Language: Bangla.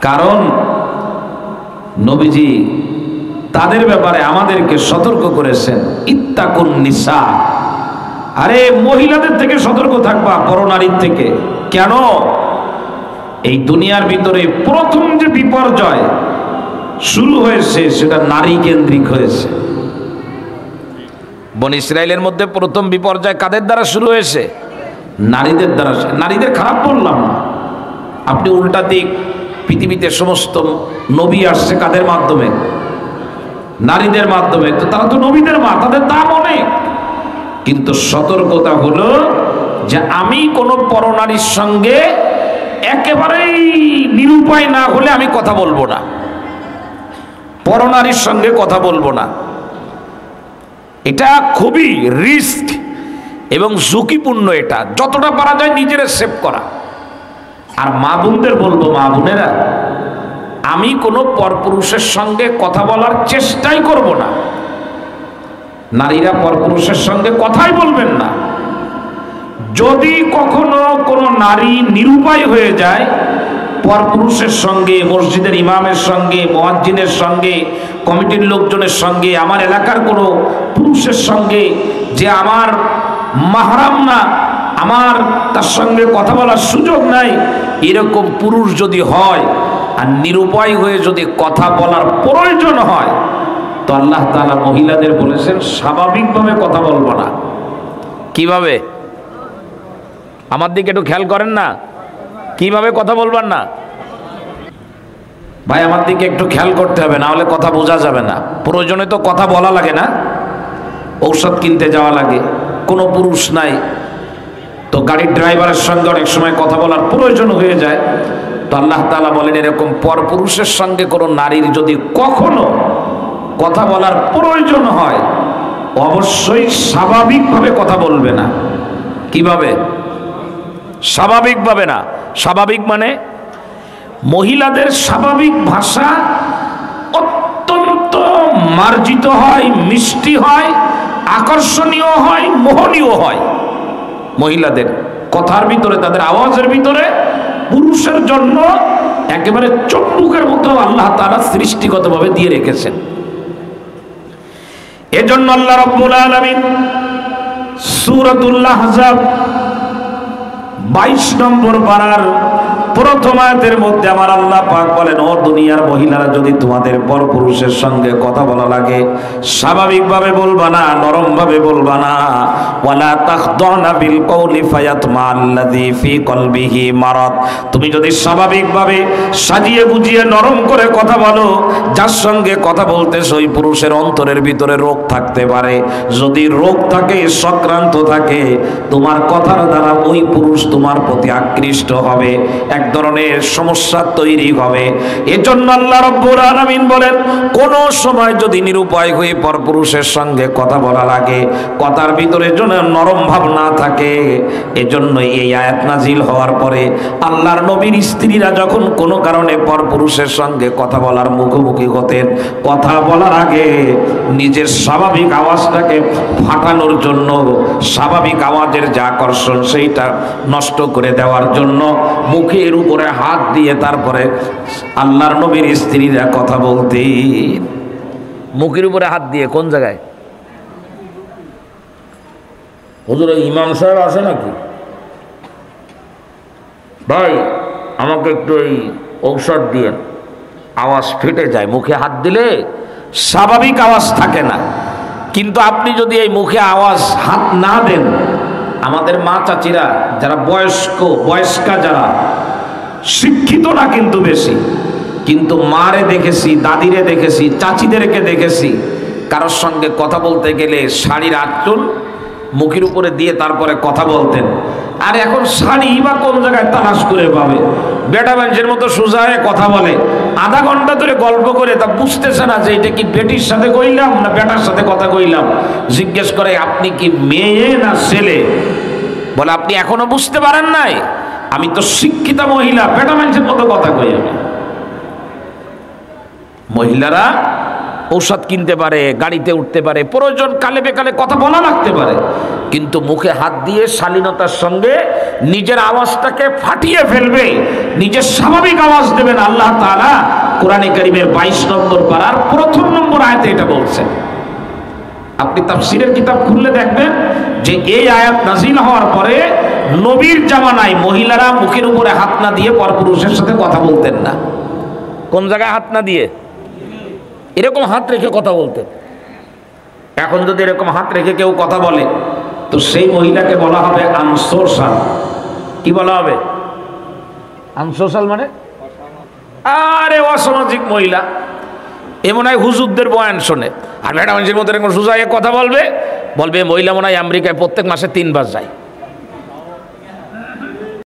কারণ নবীজি তাদের ব্যাপারে আমাদেরকে সতর্ক করেছেন, ইত্তাকুন নিসা, আরে মহিলাদের থেকে সতর্ক থাকবা, পরনারীর থেকে। কেন? এই দুনিয়ার ভিতরে প্রথম যে বিপর্যয় শুরু হয়েছে সেটা নারী কেন্দ্রিক হয়েছে। বনি ইসরায়েলের মধ্যে প্রথম বিপর্যয় কাদের দ্বারা শুরু হয়েছে? নারীদের দ্বারা। নারীদের খারাপ বললাম না, আপনি উল্টা দিক, পৃথিবীতে সমস্ত নবী আসছে কাদের মাধ্যমে? নারীদের মাধ্যমে। তো তারা তো নবীদের মা, তাদের দাম অনেক। কিন্তু সতর্কতা হলো যে আমি কোনো পরনারীর সঙ্গে একেবারেই নিরুপায় না হলে আমি কথা বলবো না, পরনারীর সঙ্গে কথা বলবো না। এটা খুবই রিস্ক এবং ঝুঁকিপূর্ণ। এটা যতটা পারা যায় নিজেরা সেভ করা। আর মা বোনদের বলবো, মা বোনেরা, আমি কোনো পরপুরুষের সঙ্গে কথা বলার চেষ্টাই করব না। নারীরা পরপুরুষের সঙ্গে কথাই বলবেন না। যদি কখনো কোনো নারী নিরুপায় হয়ে যায়, পরপুরুষের সঙ্গে, মসজিদের ইমামের সঙ্গে, মুয়াজ্জিনের সঙ্গে, কমিটির লোকজনের সঙ্গে, আমার এলাকার কোনো পুরুষের সঙ্গে যে আমার মাহরাম না, আমার তার সঙ্গে কথা বলার সুযোগ নাই, এরকম পুরুষ যদি হয় আর নিরুপায় হয়ে যদি কথা বলার প্রয়োজন হয়, তো আল্লাহ তাআলা মহিলাদের বলেছেন স্বাভাবিকভাবে কথা বলবো না। কিভাবে? আমার দিকে একটু খেয়াল করেন না, কিভাবে কথা বলবেন না? ভাই আমার দিকে একটু খেয়াল করতে হবে, না হলে কথা বোঝা যাবে না। প্রয়োজনে তো কথা বলা লাগে না? ঔষধ কিনতে যাওয়া লাগে, কোনো পুরুষ নাই, তো গাড়ির ড্রাইভারের সঙ্গে অনেক সময় কথা বলার প্রয়োজন হয়ে যায়। তো আল্লাহ তাআলা বলেন এরকম পরপুরুষের সঙ্গে কোনো নারীর যদি কখনো কথা বলার প্রয়োজন হয়, অবশ্যই স্বাভাবিকভাবে কথা বলবে না। কিভাবে? স্বাভাবিকভাবে না। স্বাভাবিক মানে মহিলাদের স্বাভাবিক ভাষা অত্যন্ত মার্জিত হয়, মিষ্টি হয়, আকর্ষণীয় হয়, মোহনীয় হয়। মহিলাদের কথার ভিতরে, তাদের আওয়াজের ভিতরে পুরুষের জন্য একেবারে চুম্বকের মতো আল্লাহ তাআলা সৃষ্টিগতভাবে দিয়ে রেখেছেন। এজন্য আল্লাহ রাব্বুল আলামিন সূরাতুল আহজাব 22 নম্বর পারার প্রথম আয়াতের মধ্যে আমার আল্লাহ পাক বলেন, ও দুনিয়ার মহিলারা, যদি তোমাদের পরপুরুষের সঙ্গে কথা বলা লাগে, স্বাভাবিকভাবে বলবা না, নরমভাবে বলবা না। ওয়ালা তাখদানা বিল কওলি ফায়াতমা আল্লাযী ফি কলবিহি মারাদ। তুমি যদি স্বাভাবিকভাবে সাজিয়ে গুজিয়ে নরম করে কথা বলো, যার সঙ্গে কথা বলতেছ ওই পুরুষের অন্তরের ভিতরে রোগ থাকতে পারে। যদি রোগ থাকে, সক্রান্ত থাকে, তোমার কথার দ্বারা ওই পুরুষ তোমার প্রতি আকৃষ্ট হবে, এক ধরনের সমস্যা তৈরি হবে। এজন্য আল্লাহ রাব্বুল আলামিন বলেন, কোন সময় যদি নিরুপায় হয়ে পরপুরুষের সঙ্গে কথা বলা লাগে, কথার ভিতরে যেন নরম ভাব না থাকে। এজন্য এই আয়াত নাজিল হওয়ার পরে আল্লাহর নবীর স্ত্রীরা যখন কোনো কারণে পরপুরুষের সঙ্গে কথা বলার মুখোমুখি হতেন, কথা বলার আগে নিজের স্বাভাবিক আওয়াজটাকে ফাটানোর জন্য, স্বাভাবিক আওয়াজের যে আকর্ষণ সেইটা নষ্ট করে দেওয়ার জন্য মুখের উপরে হাত দিয়ে তারপরে আল্লাহর নবীর স্ত্রীরা কথা বলতেন। মুখের উপরে হাত দিয়ে? কোন জায়গায়? হুজুর ইমাম সাহেব আছে নাকি? ভাই আমাকে একটু এই ঔষধ দিয়ে, আওয়াজ ফেটে যায়। মুখে হাত দিলে স্বাভাবিক আওয়াজ থাকে না। কিন্তু আপনি যদি এই মুখে আওয়াজ হাত না দেন, আমাদের মা চাচিরা যারা বয়স্কা, যারা শিক্ষিত না কিন্তু বেশি, কিন্তু মারে দেখেছি, দাদিরে দেখেছি, চাচিদেরকে দেখেছি, কারোর সঙ্গে কথা বলতে গেলে শাড়ির আঁচল মুখের উপরে দিয়ে তারপরে কথা বলতেন। আর এখন শাড়ি বা কোন জায়গায় তালাশ করে পাবে? বেটা মানুষের মতো সোজা হয়ে কথা বলে, আধা ঘন্টা ধরে গল্প করে, তা বুঝতেছে না যে এটা কি বেটির সাথে কইলাম না বেটার সাথে কথা কইলাম। জিজ্ঞেস করে আপনি কি মেয়ে না ছেলে? বলে আপনি এখনো বুঝতে পারেন নাই? আমি তো শিক্ষিতা মহিলা, বেটা মানুষের মতো কথা কই আমি। মহিলারা ঔষধ কিনতে পারে, গাড়িতে উঠতে পারে, প্রয়োজন কালে বেকালে কথা বলা লাগতে পারে, কিন্তু মুখে হাত দিয়ে শালীনতার সঙ্গে নিজের আওয়াজটাকে ফাটিয়ে ফেলবে, নিজের স্বাভাবিক আওয়াজ দেবেন। আল্লাহ তাআলা কোরআনে কারীমের 22 নম্বর পারার 1 নম্বর আয়াতে এটা বলছেন। আপনি তাফসীরের কিতাব খুললে দেখবেন যে এই আয়াত নাযিল হওয়ার পরে নবীর জামানায় মহিলারা মুখের উপরে হাত না দিয়ে পরপুরুষের সাথে কথা বলতেন না। কোন জায়গায় হাত না দিয়ে? এরকম হাত রেখে কথা বলতেন। এখন যদি এরকম হাত রেখে কেউ কথা বলে তো সেই মহিলাকে বলা হবে আনসোশাল। কি বলা হবে? আনসোশাল মানে আরে অসামাজিক মহিলা। এমন হয় হুজুরদের বয়ান শোনে আর বেটা মানুষের মতো এরকম সুজায় কথা বলবে, মহিলা মনে হয় আমেরিকায় প্রত্যেক মাসে 3 বার যায়।